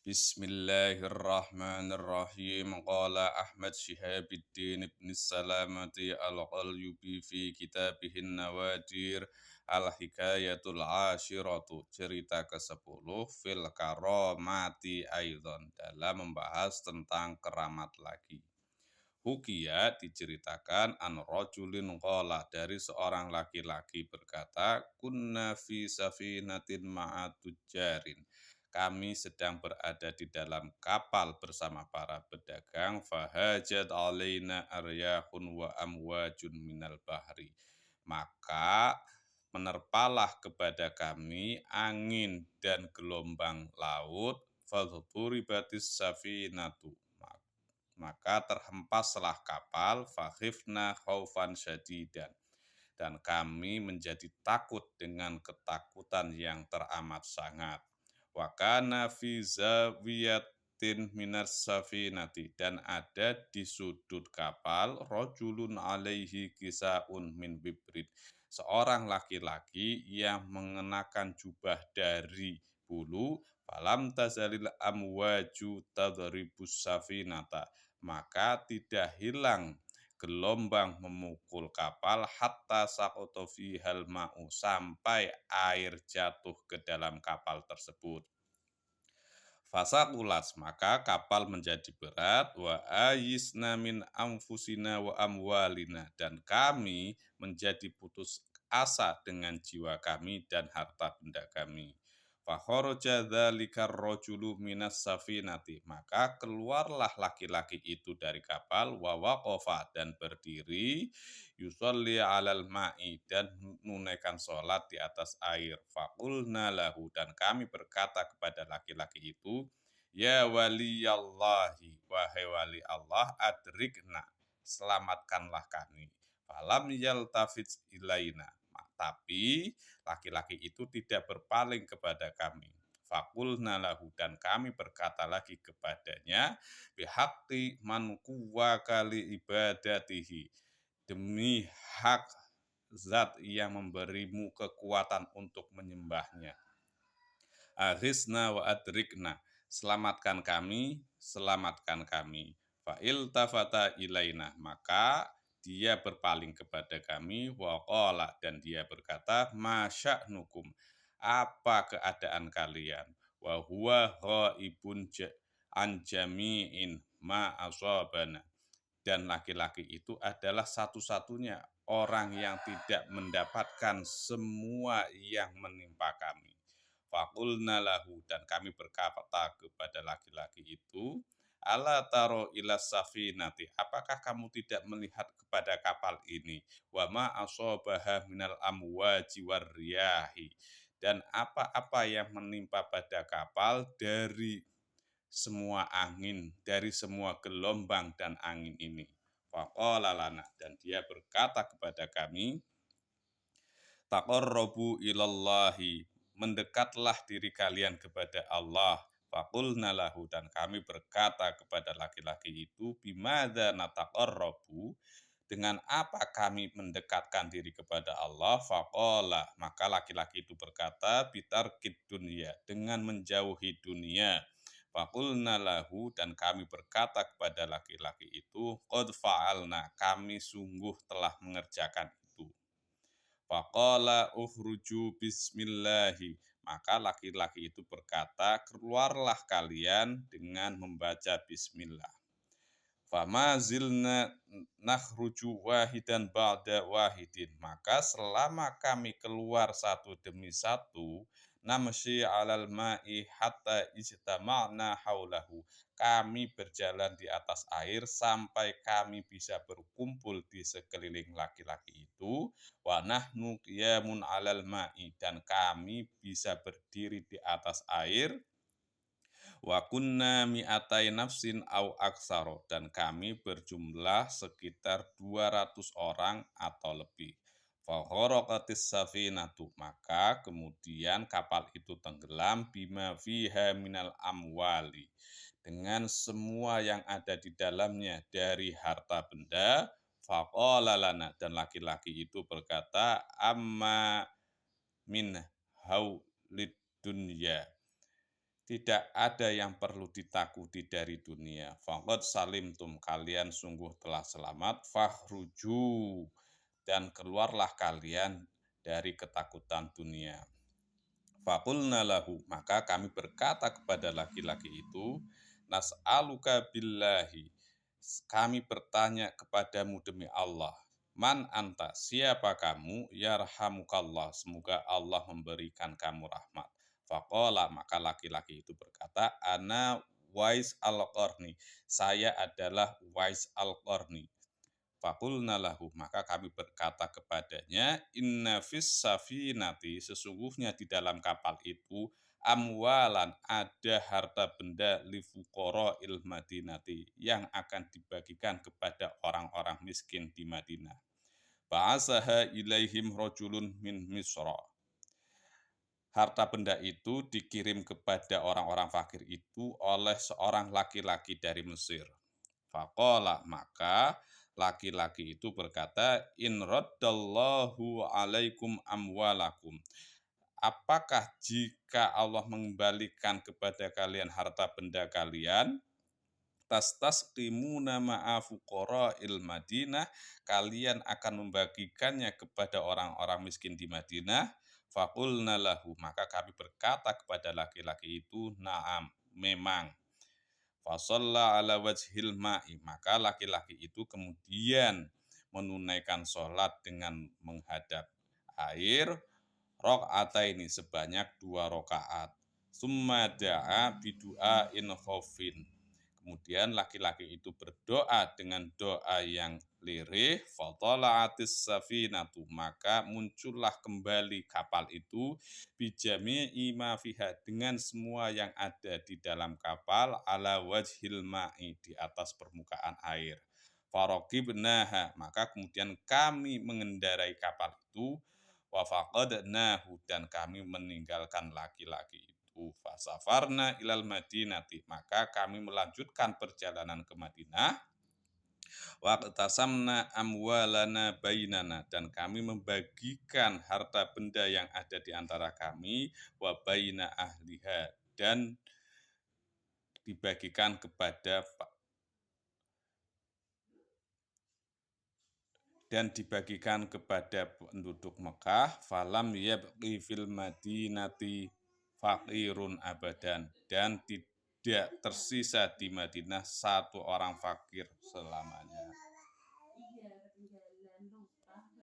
Bismillahirrahmanirrahim. Qala Ahmad Syihabuddin ibn Salamati al-Qalyubi fi kitabihin Nawadir al-Hikayatul Ashiratu, cerita ke-10 fil karamati aidan, dalam membahas tentang keramat lagi. Hukia diceritakan an rajulin qala, dari seorang laki-laki berkata, kunna fi safinatin ma'a tujjarin, kami sedang berada di dalam kapal bersama para pedagang, fahajat alaina aryahun wa amwajun minal bahri, maka menerpalah kepada kami angin dan gelombang laut, fadhuribatis safinatu, maka terhempaslah kapal, fakhifna khaufan syadidan, dan kami menjadi takut dengan ketakutan yang teramat sangat. Wa kana fi zawiyatin minas safinati, dan ada di sudut kapal, rajulun alaihi kisaun min bibrin, seorang laki-laki yang mengenakan jubah dari bulu. Falam tazalil amwaju tadribus safinata, maka tidak hilang gelombang memukul kapal, hatta saqata fihal ma'u, sampai air jatuh ke dalam kapal tersebut. Fasaqulas, maka kapal menjadi berat, wa ayisna min anfusina wa amwalina, dan kami menjadi putus asa dengan jiwa kami dan harta benda kami. Fakharaja dzalikar rajulu minas safinati, maka keluarlah laki-laki itu dari kapal, wa waqafa, dan berdiri, yusolli alal ma'i, dan menunaikan sholat di atas air. Faqulna lahu, dan kami berkata kepada laki-laki itu, ya waliyallahi, wahai wali Allah, adrikna, selamatkanlah kami. Falam yaltafit ilaina, tapi laki-laki itu tidak berpaling kepada kami. Fakulna lahu, dan kami berkata lagi kepadanya, bihaqqi man kuwaka li ibadatihi, demi hak zat yang memberimu kekuatan untuk menyembahnya. Aghizna wa adrikna, selamatkan kami, selamatkan kami. Fa'il tafata ilaina, maka dia berpaling kepada kami, wa qala, dan dia berkata, masya'nukum, apa keadaan kalian? Wa huwa ghaibun an jami'in ma asabana, dan laki-laki itu adalah satu-satunya orang yang tidak mendapatkan semua yang menimpa kami. Faqulna lahu, dan kami berkata kepada laki-laki itu, ala taro ila safinati, apakah kamu tidak melihat kepada kapal ini, wa ma asobaha minal amwaji warriyahi, dan apa-apa yang menimpa pada kapal dari semua angin, dari semua gelombang dan angin ini. Faqala lana, dan dia berkata kepada kami, taqarrabu ilallahi, mendekatlah diri kalian kepada Allah. Faqulna lahu, dan kami berkata kepada laki-laki itu, bimadza nataqarrabu, dengan apa kami mendekatkan diri kepada Allah? Faqala, maka laki-laki itu berkata, bitarkid dunia, dengan menjauhi dunia. Faqulna lahu, dan kami berkata kepada laki-laki itu, qad fa'alna, kami sungguh telah mengerjakan itu. Faqala ukhruju bismillahi, maka laki-laki itu berkata, keluarlah kalian dengan membaca bismillah. Fama zilna nakhruju wahidan ba'da wahidin, maka selama kami keluar satu demi satu, namsyi alal ma'i hatta ijtama'na haulahu, kami berjalan di atas air sampai kami bisa berkumpul di sekeliling laki-laki itu. Wa nahnu qiyamun alal ma'i, dan kami bisa berdiri di atas air. Wa kunna mi'atai nafsin au aksaro, dan kami berjumlah sekitar 200 orang atau lebih. Faghoraqatis safinatu, maka kemudian kapal itu tenggelam, bima fiha minal amwali, dengan semua yang ada di dalamnya dari harta benda. Faqala lana, dan laki-laki itu berkata, amma min haulid dunya, Tidak ada yang perlu ditakuti dari dunia. Faqad salimtum, kalian sungguh telah selamat. Fahruju, dan keluarlah kalian dari ketakutan dunia. Faqulna lahu, maka kami berkata kepada laki-laki itu, nas'aluka billahi, kami bertanya kepadamu demi Allah. Man anta, siapa kamu? Yarhamukallah, semoga Allah memberikan kamu rahmat. Faqala, maka laki-laki itu berkata, ana Wais al-Qarni, saya adalah Wais al-Qarni. Fakulna lahu, maka kami berkata kepadanya, inna fis safinati, sesungguhnya di dalam kapal itu amwalan, ada harta benda li il Madinati, yang akan dibagikan kepada orang-orang miskin di Madinah. Ba'asaha ilaihim rojulun min Misra. Harta benda itu dikirim kepada orang-orang fakir itu oleh seorang laki-laki dari Mesir. Faqala, maka laki-laki itu berkata, in raddallahu alaikum amwalakum. Apakah jika Allah mengembalikan kepada kalian harta benda kalian, tastasqimuna ma'a fuqara'il Madinah, kalian akan membagikannya kepada orang-orang miskin di Madinah? Faqulna lahu, maka kami berkata kepada laki-laki itu, na'am, memang. Fasalla ala wajhil ma'i, maka laki-laki itu kemudian menunaikan sholat dengan menghadap air, ini sebanyak 2 rakaat. Summa da'a bidu'a in khofin. Kemudian laki-laki itu berdoa dengan doa yang lirih, fatala'atis safinatu, maka muncullah kembali kapal itu, bijami'i ma fiha, dengan semua yang ada di dalam kapal, ala wajhil ma'i, di atas permukaan air. Faraqibnaha, maka kemudian kami mengendarai kapal itu, wa faqadnahu, dan kami meninggalkan laki-laki itu. Fasafarna ilal Madinati, maka kami melanjutkan perjalanan ke Madinah. Waqtasamna amwalana bainana, dan kami membagikan harta benda yang ada di antara kami, wa baina ahliha, dan dibagikan kepada penduduk Mekah. Falam yabqi fil madinati faqirun abadan, dan tidak tersisa di Madinah satu orang fakir selamanya.